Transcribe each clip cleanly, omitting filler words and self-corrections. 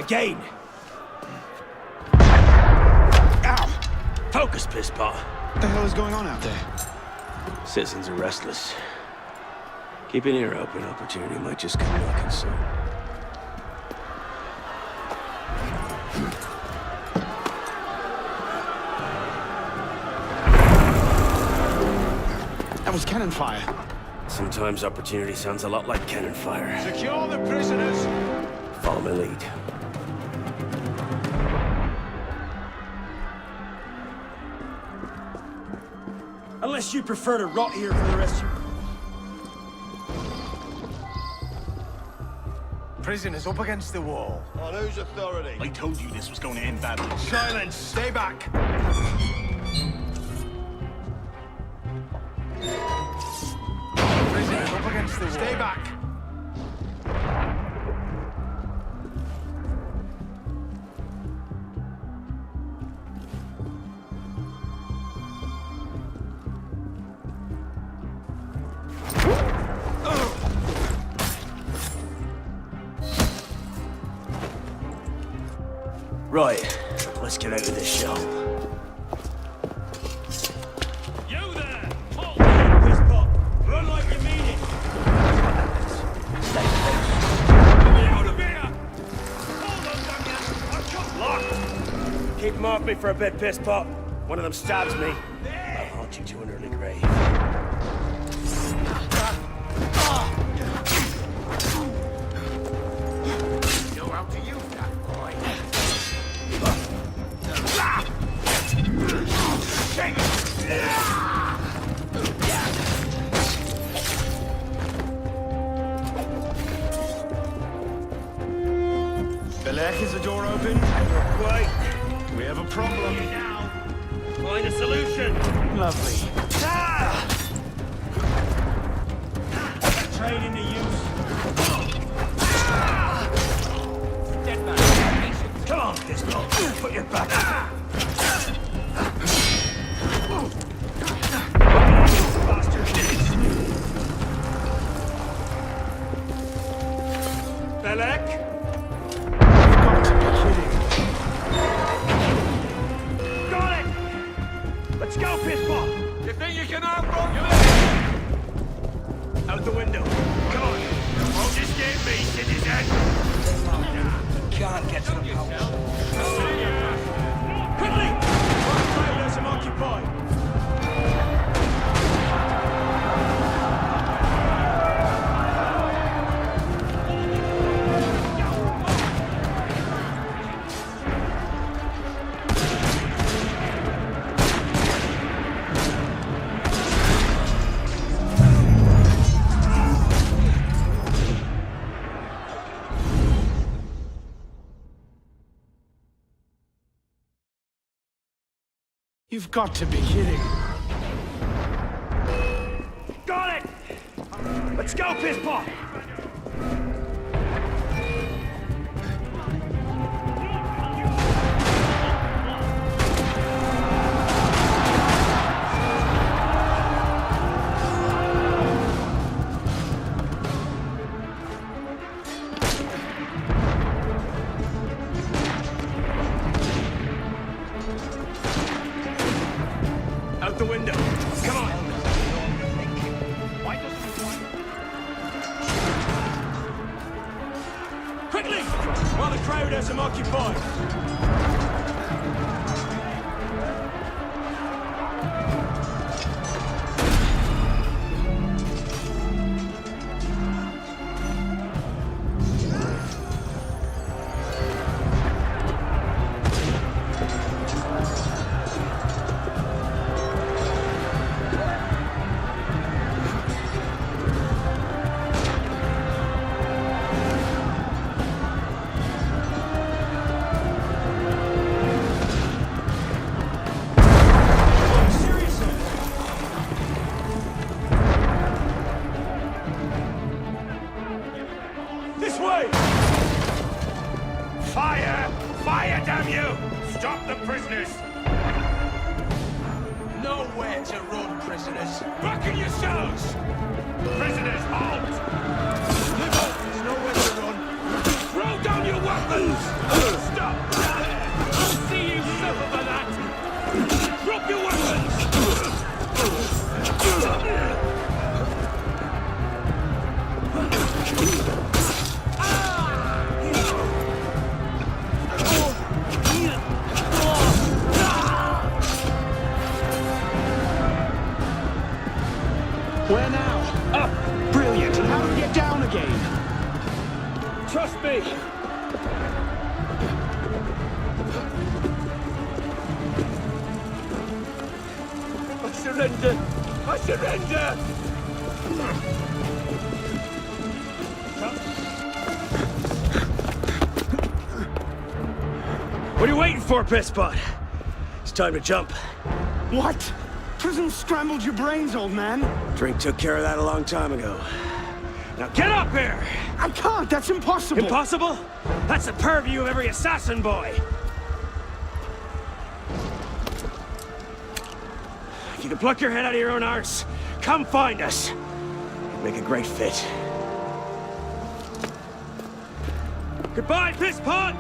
Again! Ow! Focus, pisspot. What the hell is going on out there? Citizens are restless. Keep an ear open. Opportunity might just come knocking soon. That was cannon fire. Sometimes opportunity sounds a lot like cannon fire. Secure the prisoners! Follow my lead. Unless you prefer to rot here for the rest of your... Prisoners up against the wall. On whose authority? I told you this was going to end badly. Silence! Stay back! Prisoners up against the wall. Stay back! Right, let's get out of this shell. You there! Halt! Pisspot, run like you mean it! Stay close. Get me out of here! Hold on, damn you! I've got locked! Keep them off me for a bit, Pisspot. One of them stabs me. I'll haunt you to an early grave. Know how to use that, boy. Belek, is the door open? Right, We have a problem. now. Find a solution. Lovely. Trade into use. Dead man. Come on, Pisspot. Put your back up. Bastard. Belek? Got to be kidding. Got it! Let's go, Pisspot! You think you can outrun me? Out the window. Come on. Won't escape me, citizen! Can't get to the house. Quickly! One crowd has him occupied. You've got to be kidding. Got it! Let's go, Pisspot! Out the window. Come on. Why doesn't Quickly! While the crowd has him occupied. This way! Fire! Fire, damn you! Stop the prisoners! Nowhere to run, prisoners! Back in yourselves! Prisoners, halt! Live up! There's nowhere to run! Throw down your weapons! again. Trust me! I surrender! I surrender! What are you waiting for, Pisspot? It's time to jump. What? Prison scrambled your brains, old man. Drink took care of that a long time ago. Now get up here! I can't, that's impossible. Impossible? That's the purview of every assassin boy! If you can pluck your head out of your own arse, come find us. You'd make a great fit. Goodbye, Pisspot!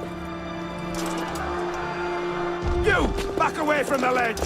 You! Back away from the ledge!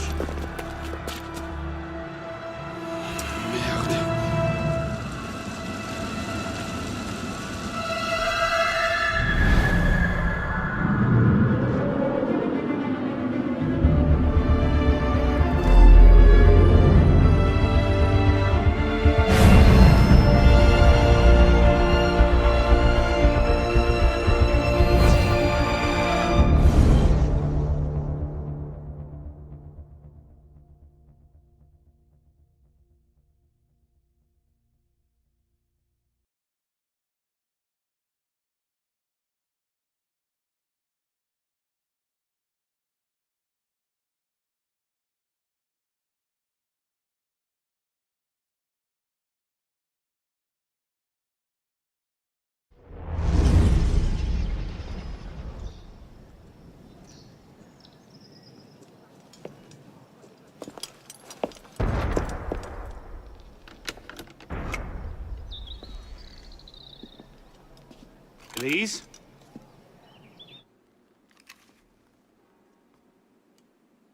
Please?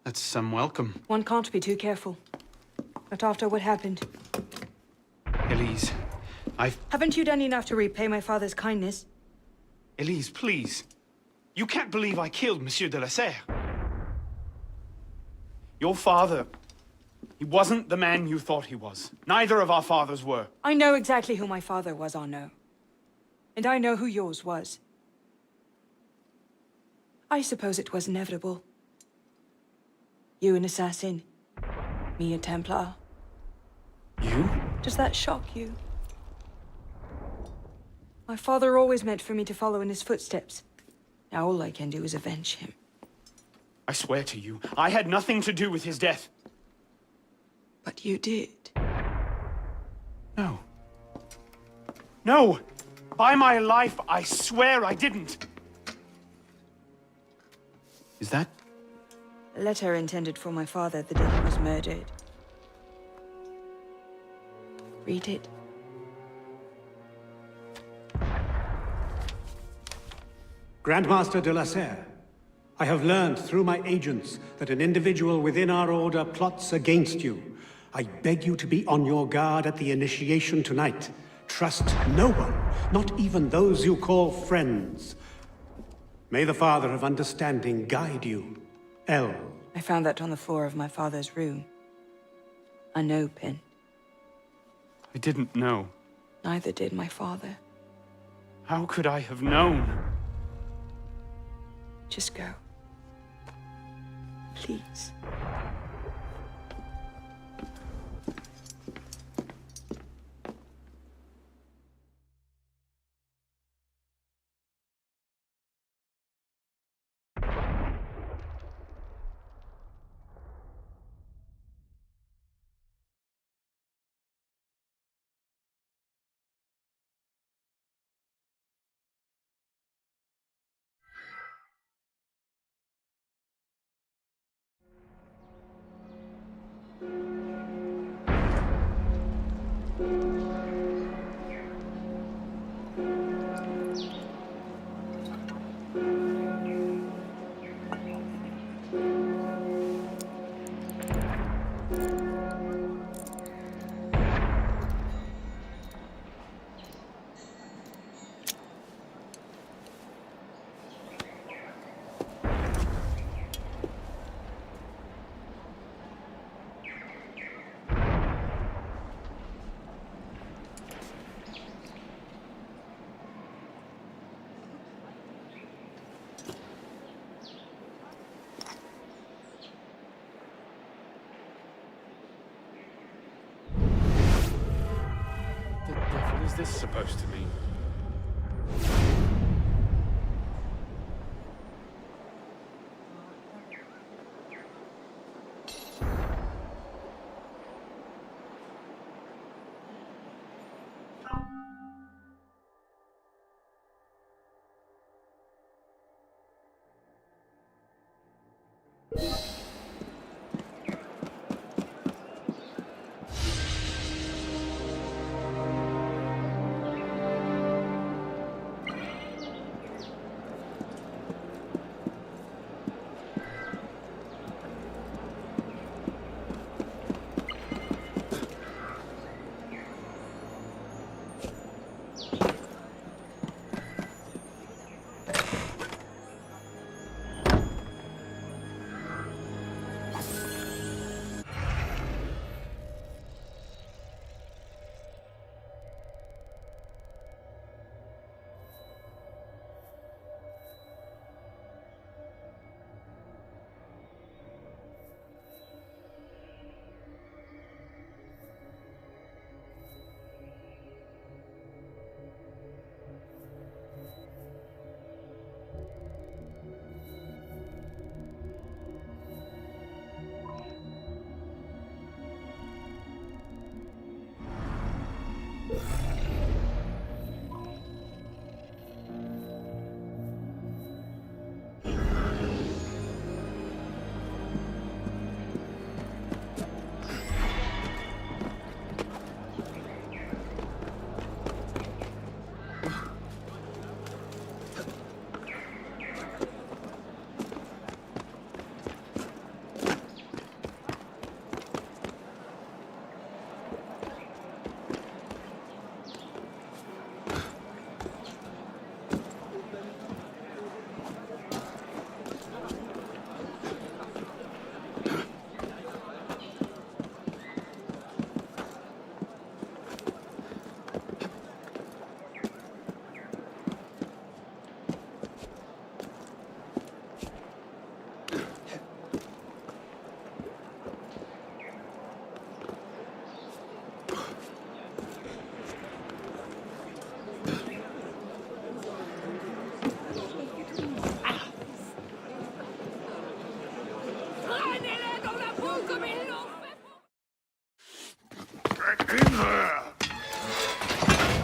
That's some welcome. One can't be too careful. Not after what happened. Elise, Haven't you done enough to repay my father's kindness? Elise, please. You can't believe I killed Monsieur de la Serre. Your father, he wasn't the man you thought he was. Neither of our fathers were. I know exactly who my father was, Arnaud. And I know who yours was. I suppose it was inevitable. You an assassin, me a Templar. You? Does that shock you? My father always meant for me to follow in his footsteps. Now all I can do is avenge him. I swear to you, I had nothing to do with his death. But you did. No. No! By my life, I swear I didn't. Is that? A letter intended for my father the day he was murdered. Read it. Grandmaster de la Serre, I have learned through my agents that an individual within our order plots against you. I beg you to be on your guard at the initiation tonight. Trust no one, not even those you call friends. May the Father of Understanding guide you. L. I found that on the floor of my father's room. A no pin. I didn't know. Neither did my father. How could I have known? Just go. Please. this supposed to mean?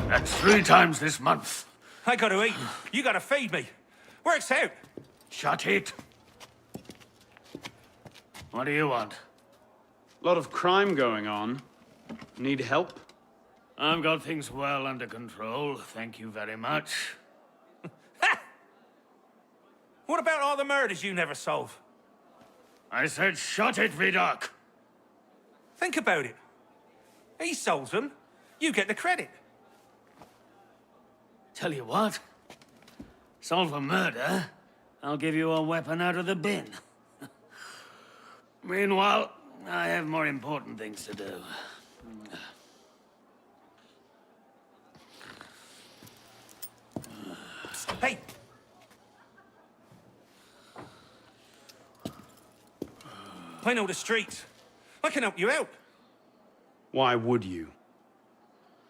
That's 3 times this month. I gotta eat. You gotta feed me. Works out. Shut it. What do you want? A lot of crime going on. Need help? I've got things well under control, thank you very much. What about all the murders you never solve? I said shut it, Vidoc! Think about it. He solves them. You get the credit. Tell you what. Solve a murder, I'll give you a weapon out of the bin. Meanwhile, I have more important things to do. Hey! I know the streets. I can help you out. Why would you?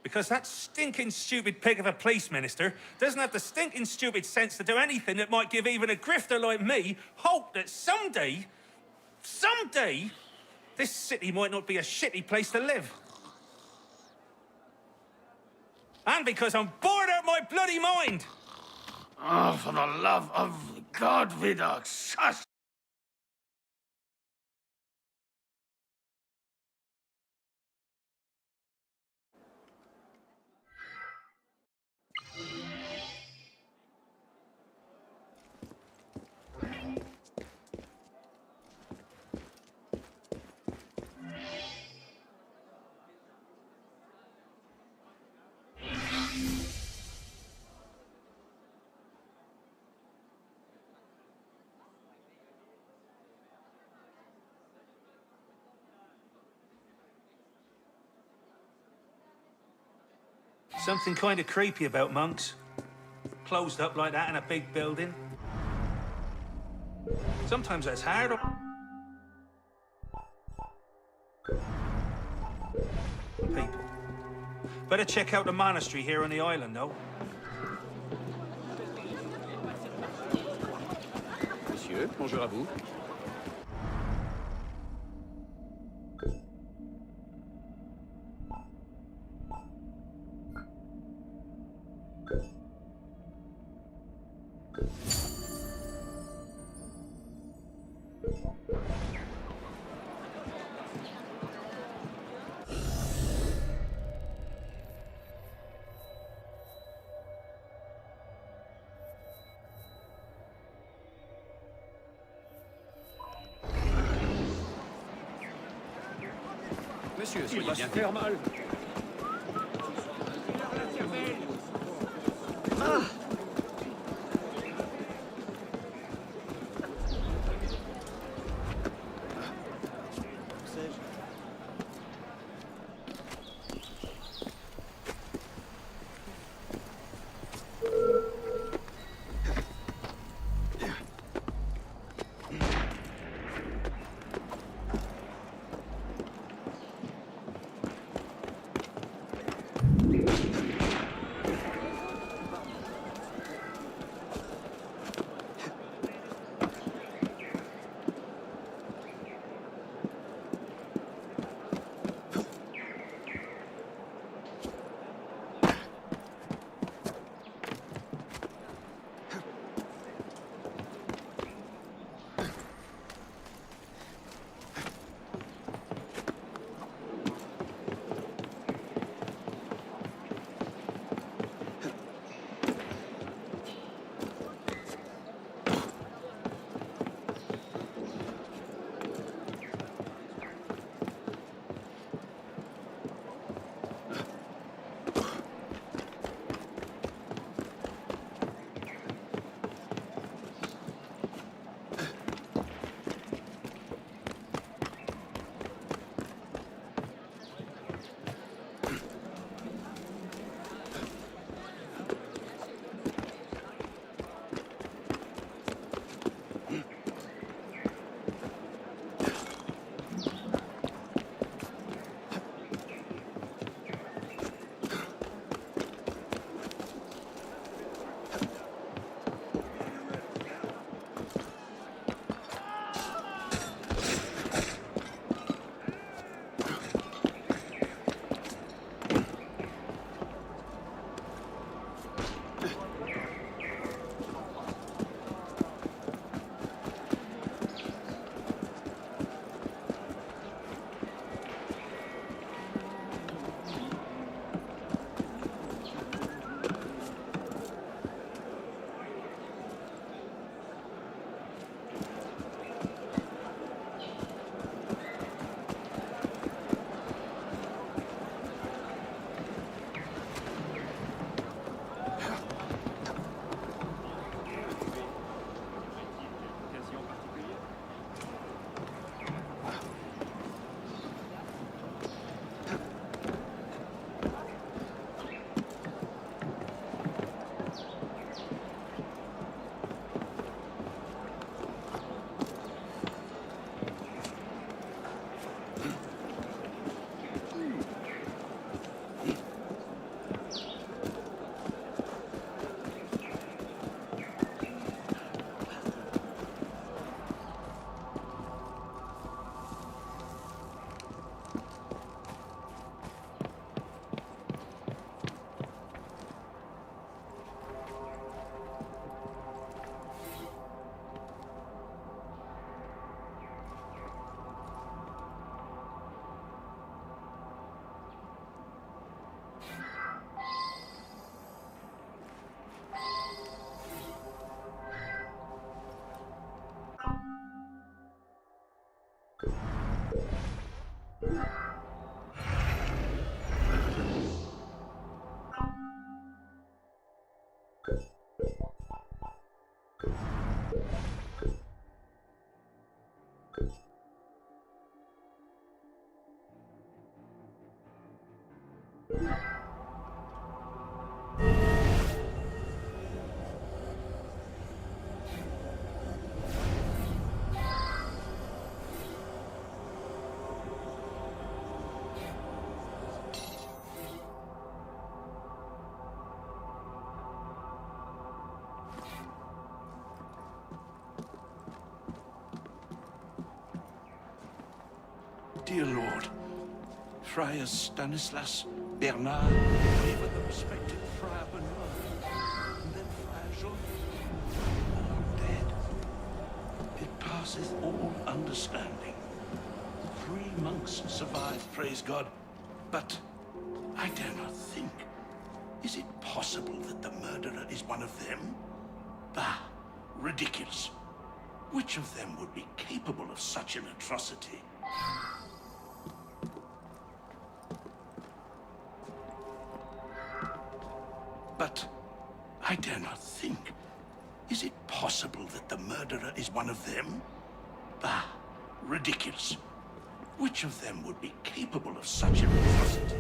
Because that stinking stupid pig of a police minister doesn't have the stinking stupid sense to do anything that might give even a grifter like me hope that someday, this city might not be a shitty place to live. And because I'm bored out of my bloody mind! Oh, for the love of God, Vidoc, shush! Something kind of creepy about monks. Closed up like that in a big building. Sometimes that's hard. People. Better check out the monastery here on the island, though. Monsieur, bonjour à vous. Monsieur, soyez bien faire mal. dear Lord. Friars Stanislas, Bernard, even the respected Friar Bernard, and then Friar Joni, all dead. It passeth all understanding. 3 monks survived, praise God, but I dare not think. Is it possible that the murderer is one of them? Bah, ridiculous. Which of them would be capable of such an atrocity? But I dare not think. Is it possible that the murderer is one of them? Bah, ridiculous. Which of them would be capable of such an atrocity?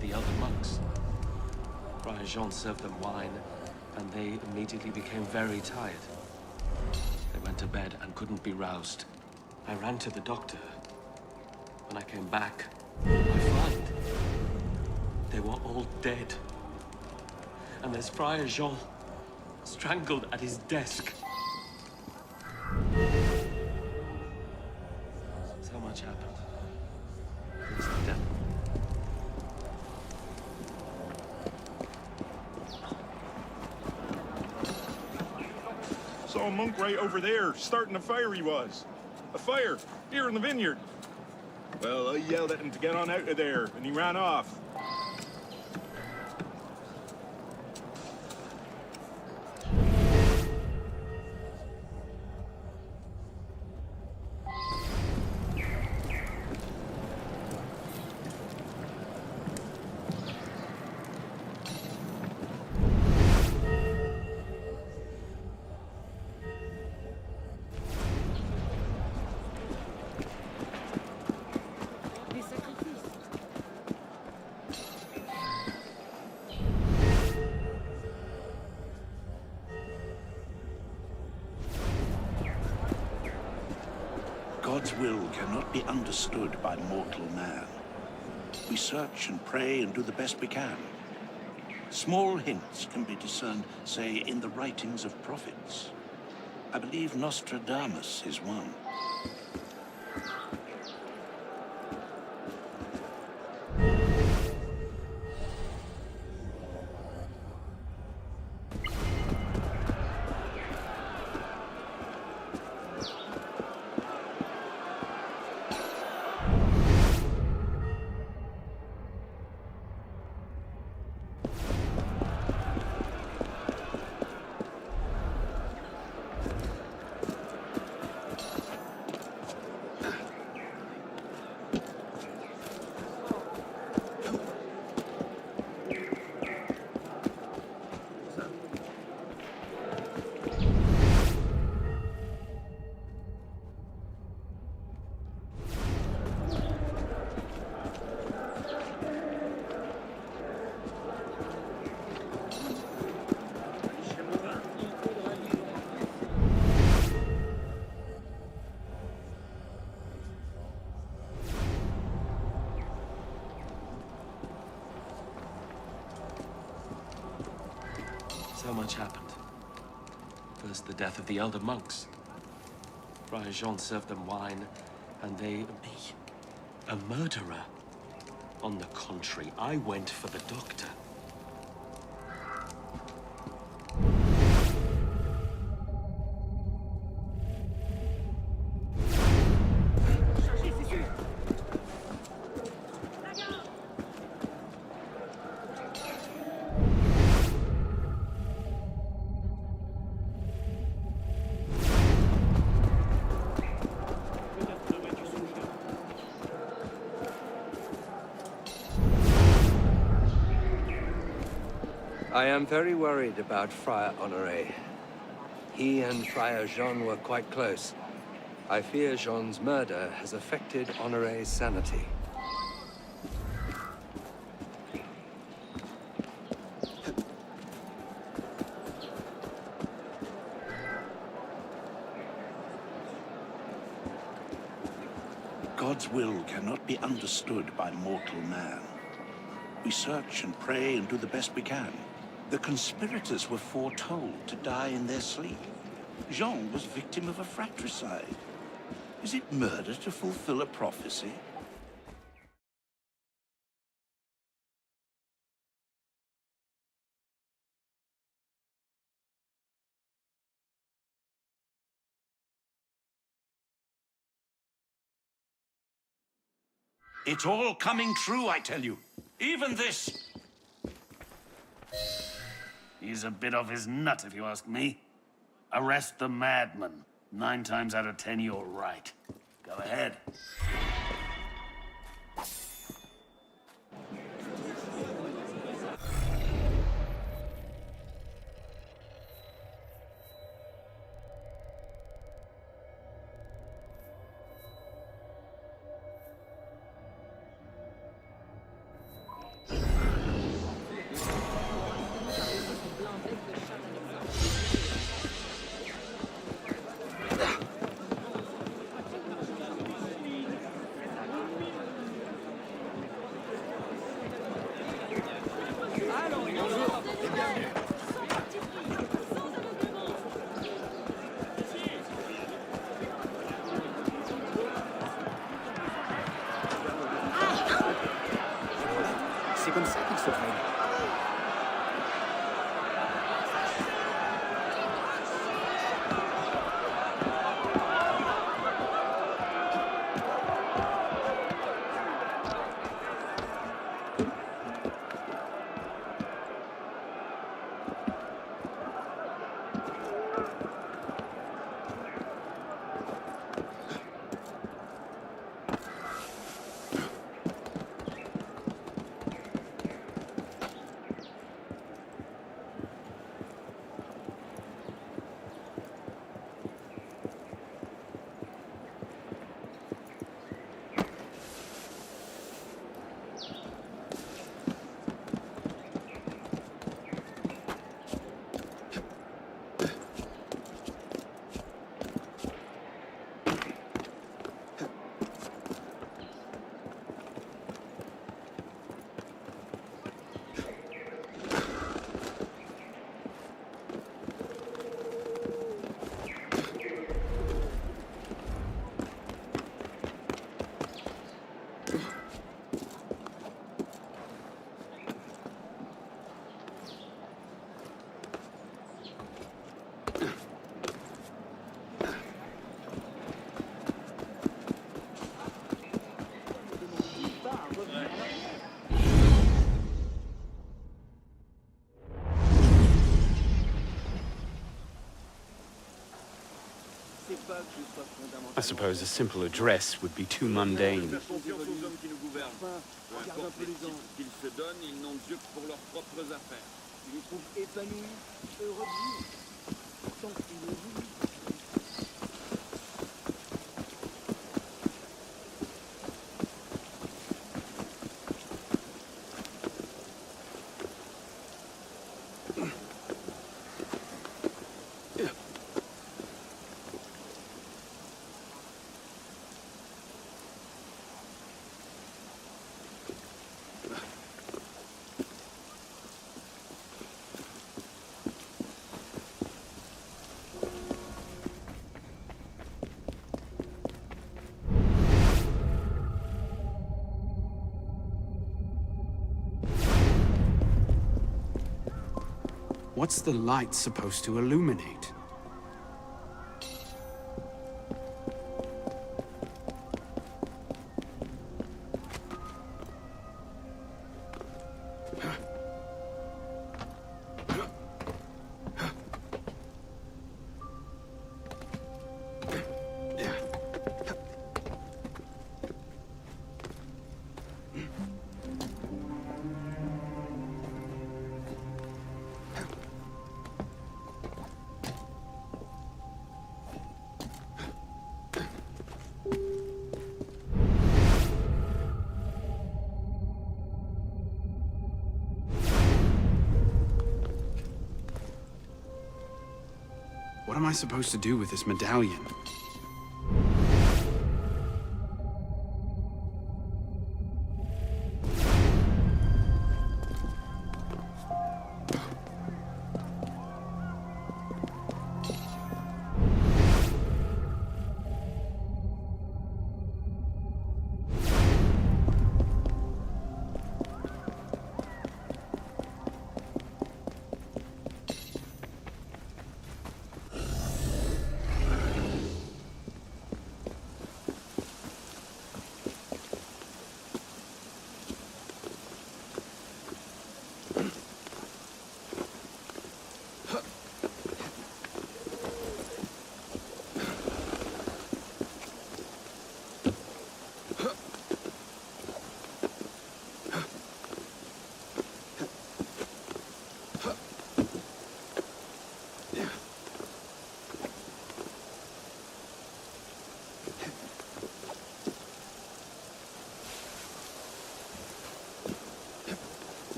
The elder monks. Friar Jean served them wine, and they immediately became very tired. They went to bed and couldn't be roused. I ran to the doctor. When I came back, I find they were all dead. And there's Friar Jean, strangled at his desk. So much happened. It's the death. Saw a monk right over there, starting a fire he was. A fire, here in the vineyard. Well, I yelled at him to get on out of there, and he ran off. God's will cannot be understood by mortal man. We search and pray and do the best we can. Small hints can be discerned, say, in the writings of prophets. I believe Nostradamus is one. So much happened. First, the death of the elder monks. Friar Jean served them wine, and they... me. A murderer. On the contrary, I went for the doctor. I am very worried about Friar Honoré. He and Friar Jean were quite close. I fear Jean's murder has affected Honoré's sanity. God's will cannot be understood by mortal man. We search and pray and do the best we can. The conspirators were foretold to die in their sleep. Jean was victim of a fratricide. Is it murder to fulfill a prophecy? It's all coming true, I tell you. Even this. He's a bit off his nut, if you ask me. Arrest the madman. 9 times out of 10, you're right. Go ahead. C'est comme ça qu'il se fait. I suppose a simple address would be too mundane. What's the light supposed to illuminate? What am I supposed to do with this medallion?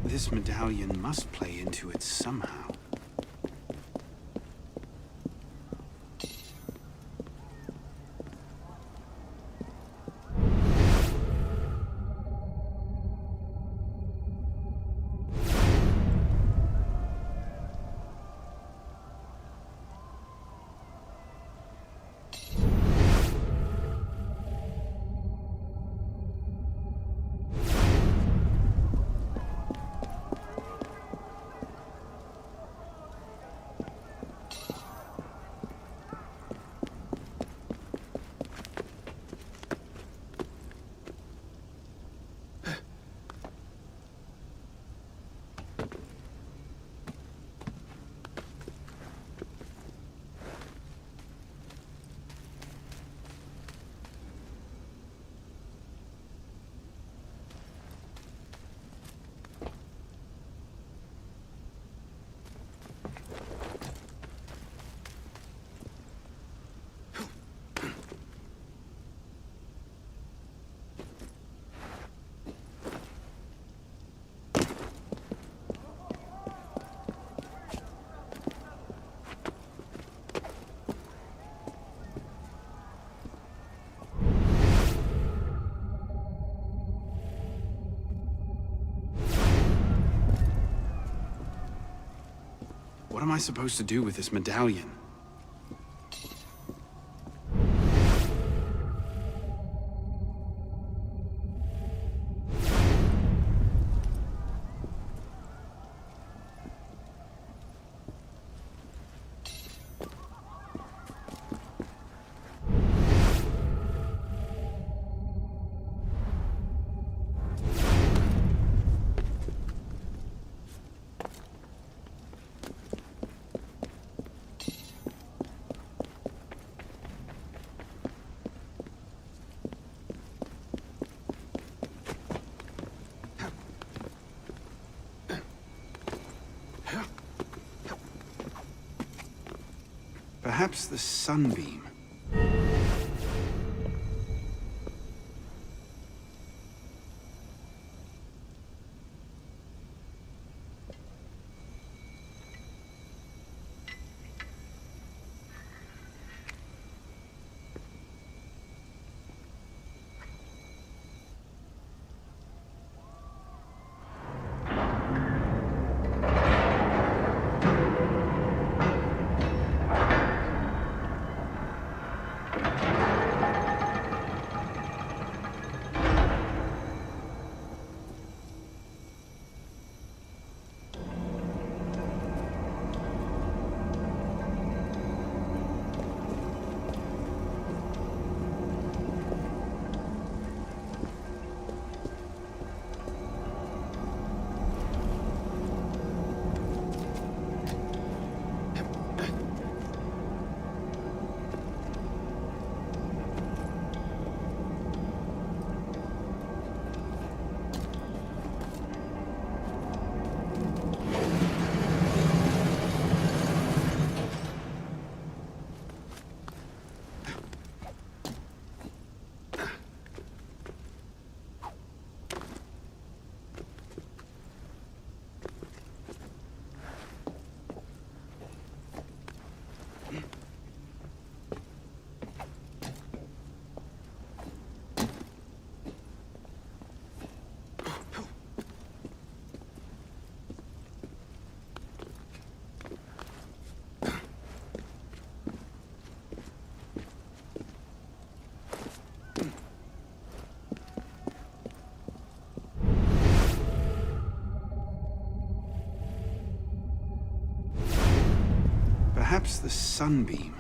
This medallion must play into it somehow. What am I supposed to do with this medallion? Perhaps the sunbeam. Perhaps the sunbeam.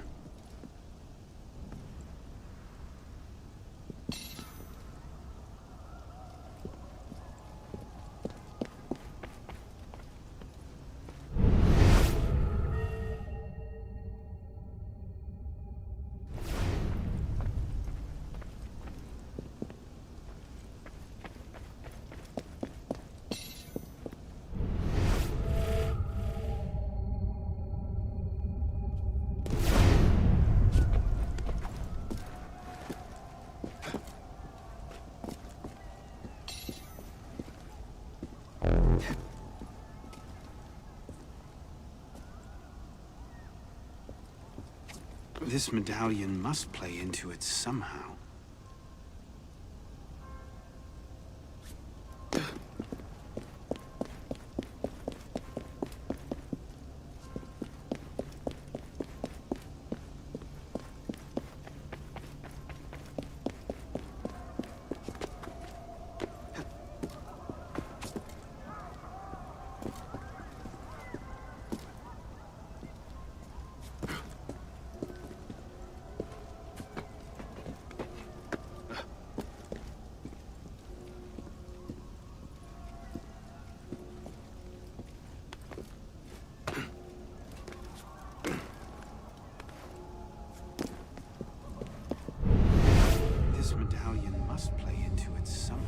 This medallion must play into it somehow. This medallion must play into it somehow.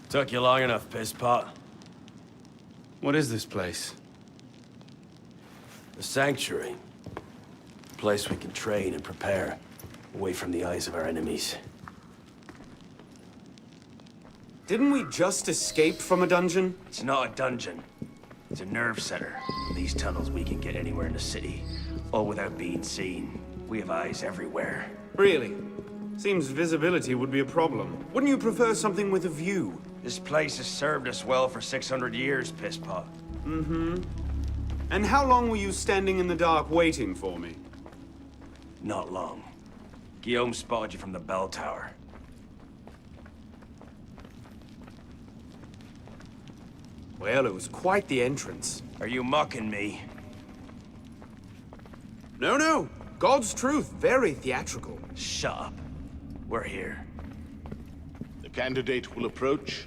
Took you long enough, piss pot. What is this place? The sanctuary. place we can train and prepare, away from the eyes of our enemies. Didn't we just escape from a dungeon? It's not a dungeon. It's a nerve center. In these tunnels, we can get anywhere in the city, all without being seen. We have eyes everywhere. Really? Seems visibility would be a problem. Wouldn't you prefer something with a view? This place has served us well for 600 years, Pisspot. Mm-hmm. And how long were you standing in the dark waiting for me? Not long. Guillaume spotted you from the bell tower. Well, it was quite the entrance. Are you mocking me? No, no. God's truth. Very theatrical. Shut up. We're here. The candidate will approach.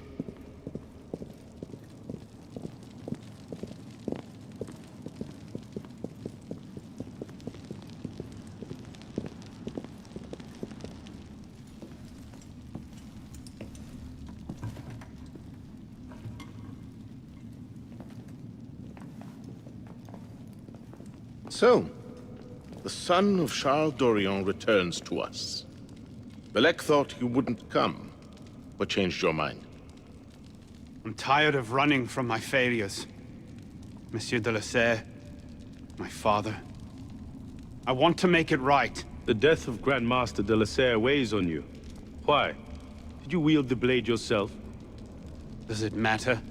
So, the son of Charles Dorion returns to us. Belek thought you wouldn't come. What changed your mind? I'm tired of running from my failures. Monsieur de la Serre, my father. I want to make it right. The death of Grand Master de la Serre weighs on you. Why? Did you wield the blade yourself? Does it matter?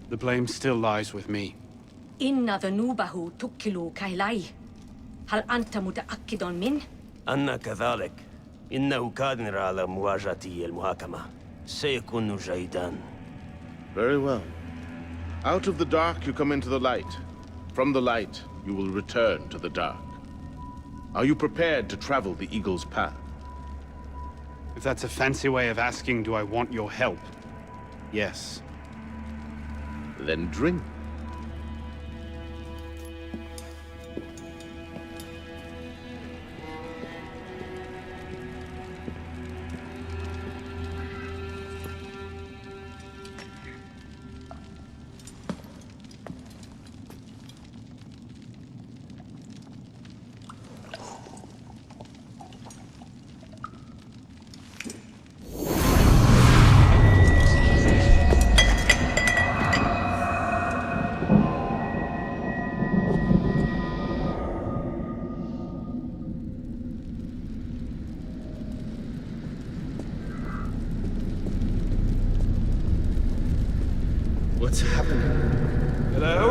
The blame still lies with me. إن ذنوبه تكل كيلاي. هل أنت متأكد من؟ أنا كذلك. إنه قادر على مواجهة المحاكمة. سيكون جيدا. Very well. Out of the dark you come into the light. From the light you will return to the dark. Are you prepared to travel the Eagle's path? If that's a fancy way of asking, do I want your help? Yes. Then drink. What's happening? Hello?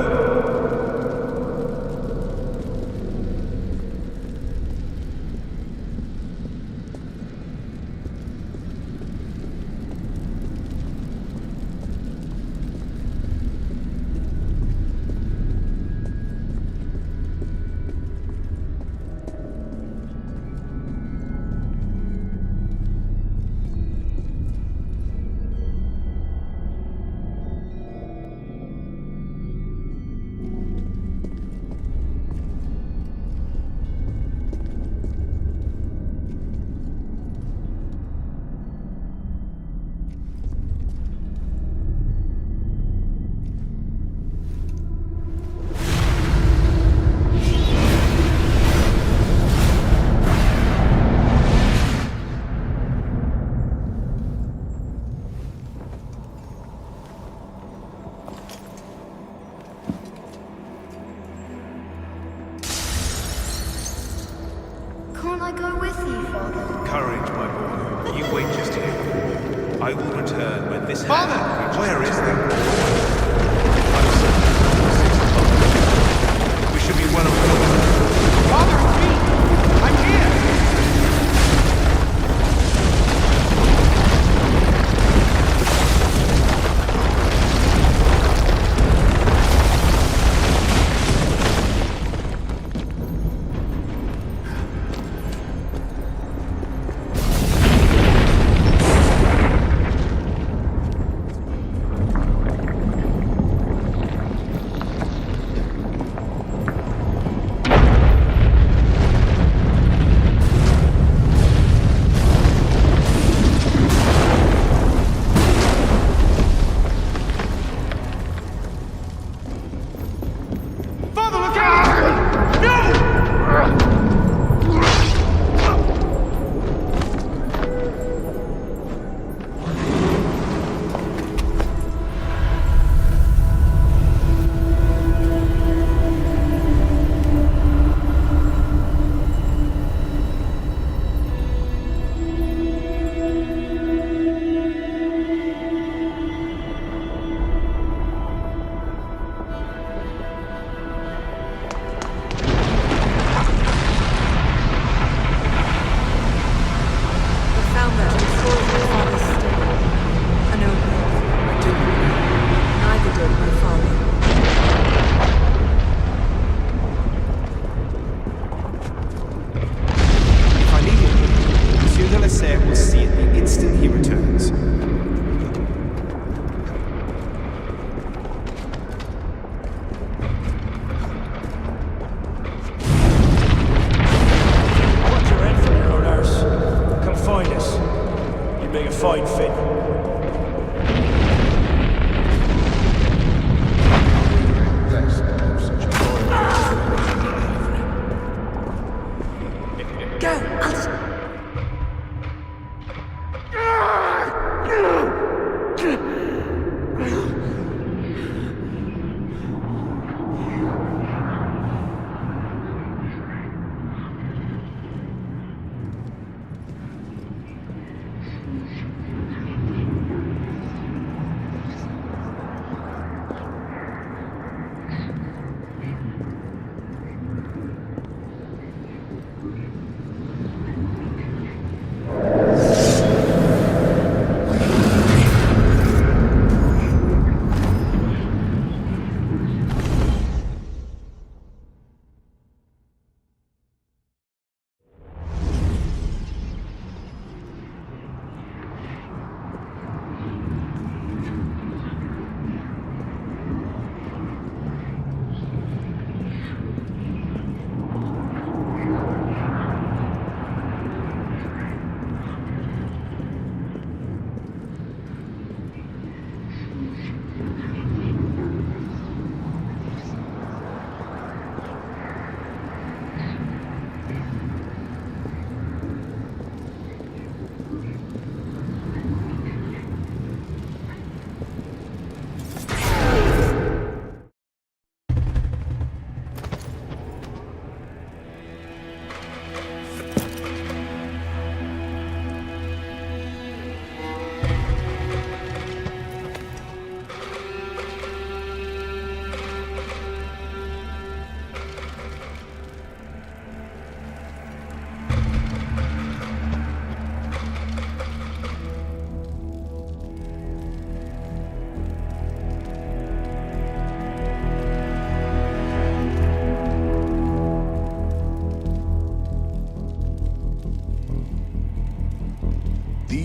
Can't I go with you, Father? Courage, my boy. You wait just here. I will return when this Father! Where is that? We should be well away. Father, it's me! I'm here! find fit.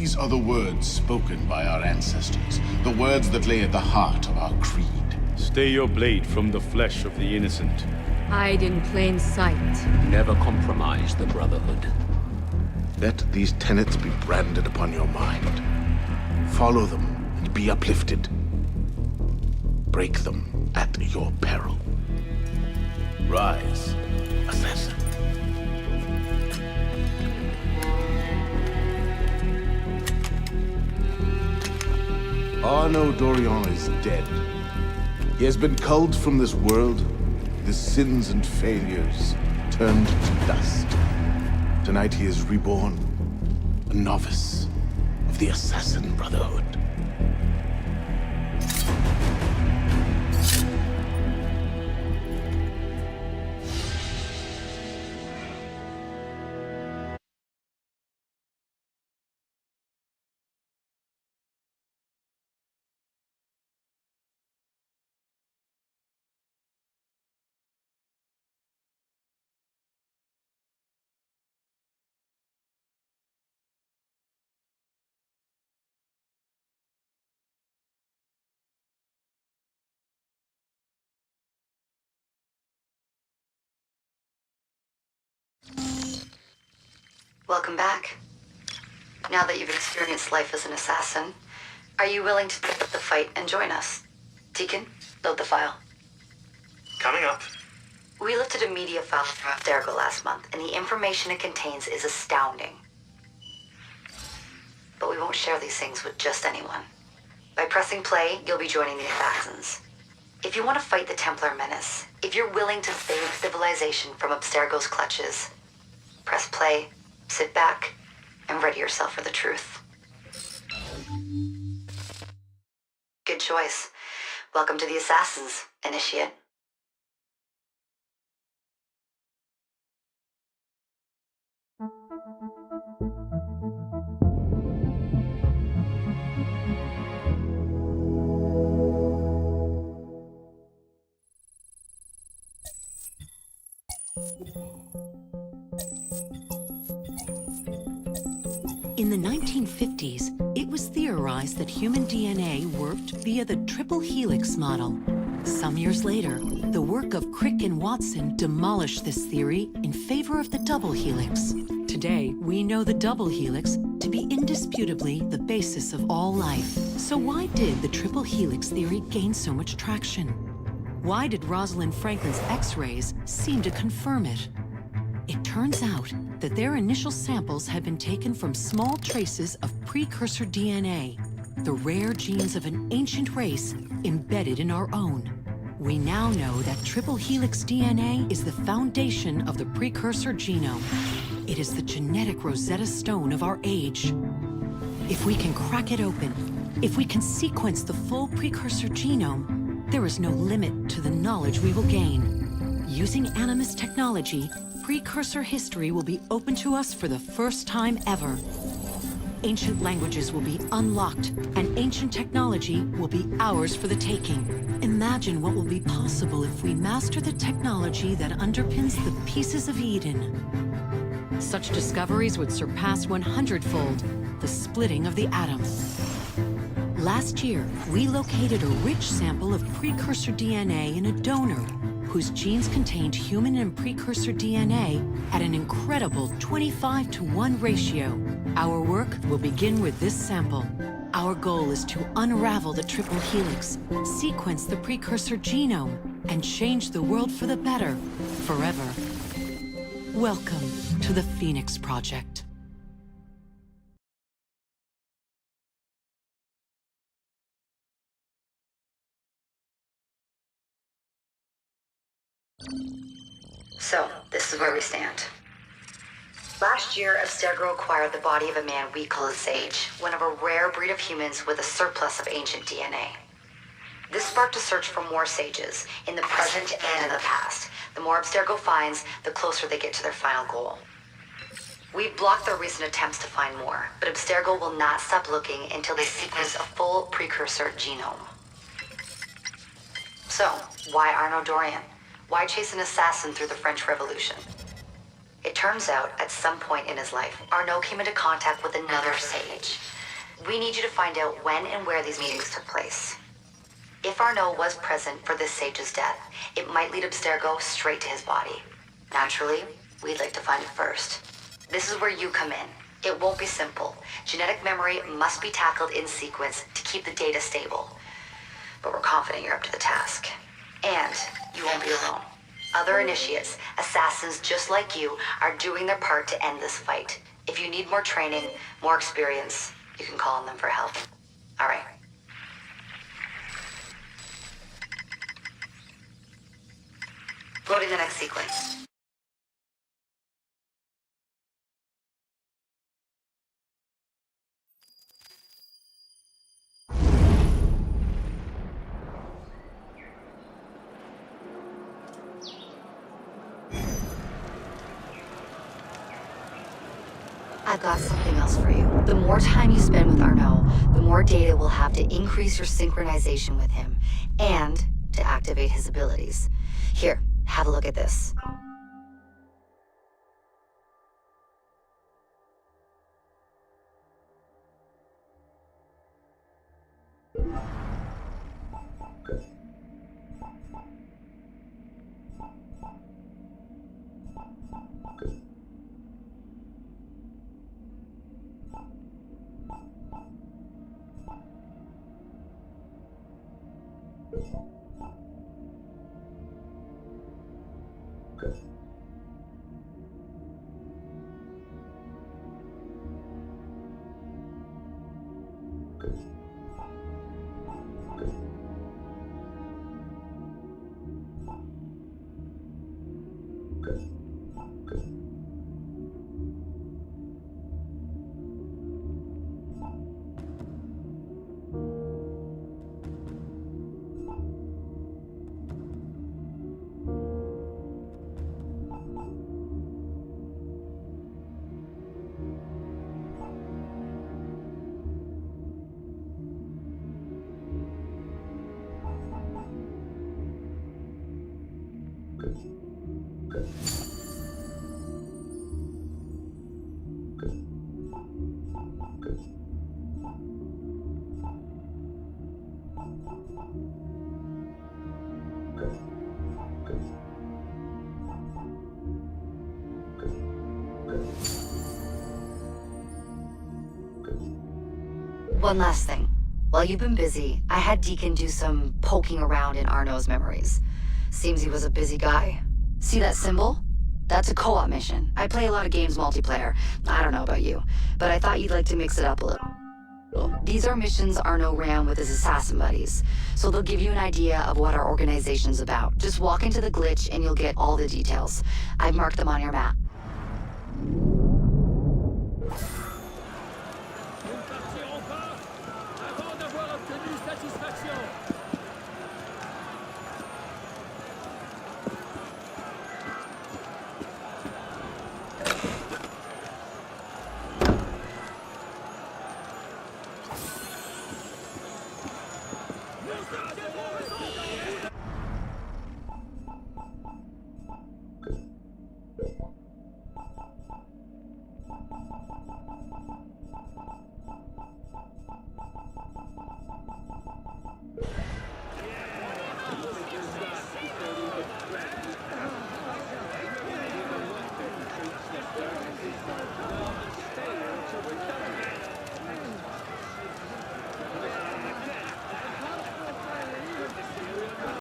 These are the words spoken by our ancestors, the words that lay at the heart of our creed. Stay your blade from the flesh of the innocent. Hide in plain sight. Never compromise the Brotherhood. Let these tenets be branded upon your mind. Follow them and be uplifted. Break them at your peril. Rise, assassin. Arnaud Dorian is dead. He has been culled from this world, his sins and failures turned to dust. Tonight he is reborn, a novice of the Assassin Brotherhood. Welcome back. Now that you've experienced life as an assassin, are you willing to pick up the fight and join us? Deacon, load the file. Coming up. We lifted a media file from Abstergo last month, and the information it contains is astounding. But we won't share these things with just anyone. By pressing play, you'll be joining the assassins. If you want to fight the Templar menace, if you're willing to save civilization from Abstergo's clutches, press play, sit back, and ready yourself for the truth. Good choice. Welcome to the Assassins, Initiate. In the 1950s, it was theorized that human DNA worked via the triple helix model. Some years later, the work of Crick and Watson demolished this theory in favor of the double helix. Today, we know the double helix to be indisputably the basis of all life. So why did the triple helix theory gain so much traction? Why did Rosalind Franklin's X-rays seem to confirm it? It turns out that their initial samples had been taken from small traces of precursor DNA, the rare genes of an ancient race embedded in our own. We now know that triple helix DNA is the foundation of the precursor genome. It is the genetic Rosetta Stone of our age. If we can crack it open, if we can sequence the full precursor genome, there is no limit to the knowledge we will gain. Using Animus technology, precursor history will be open to us for the first time ever. Ancient languages will be unlocked, and ancient technology will be ours for the taking. Imagine what will be possible if we master the technology that underpins the pieces of Eden. Such discoveries would surpass 100-fold the splitting of the atom. Last year, we located a rich sample of precursor DNA in a donor whose genes contained human and precursor DNA at an incredible 25-to-1 ratio. Our work will begin with this sample. Our goal is to unravel the triple helix, sequence the precursor genome, and change the world for the better, forever. Welcome to the Phoenix Project. So, this is where we stand. Last year, Abstergo acquired the body of a man we call a Sage, one of a rare breed of humans with a surplus of ancient DNA. This sparked a search for more Sages, in the present and in the past. The more Abstergo finds, the closer they get to their final goal. We've blocked their recent attempts to find more, but Abstergo will not stop looking until they sequence a full precursor genome. So, why Arnaud Dorian? Why chase an assassin through the French Revolution? It turns out, at some point in his life, Arnaud came into contact with another Sage. We need you to find out when and where these meetings took place. If Arnaud was present for this Sage's death, it might lead Abstergo straight to his body. Naturally, we'd like to find it first. This is where you come in. It won't be simple. Genetic memory must be tackled in sequence to keep the data stable. But we're confident you're up to the task. And you won't be alone. Other initiates, assassins just like you, are doing their part to end this fight. If you need more training, more experience, you can call on them for help. All right. Loading the next sequence. I've got something else for you. The more time you spend with Arnaud, the more data we'll have to increase your synchronization with him, and to activate his abilities. Here, have a look at this. One last thing. While you've been busy, I had Deacon do some poking around in Arnold's memories. Seems he was a busy guy. See that symbol? That's a co-op mission. I play a lot of games multiplayer. I don't know about you, but I thought you'd like to mix it up a little. These are missions Arno ran with his assassin buddies, so they'll give you an idea of what our organization's about. Just walk into the glitch and you'll get all the details. I've marked them on your map.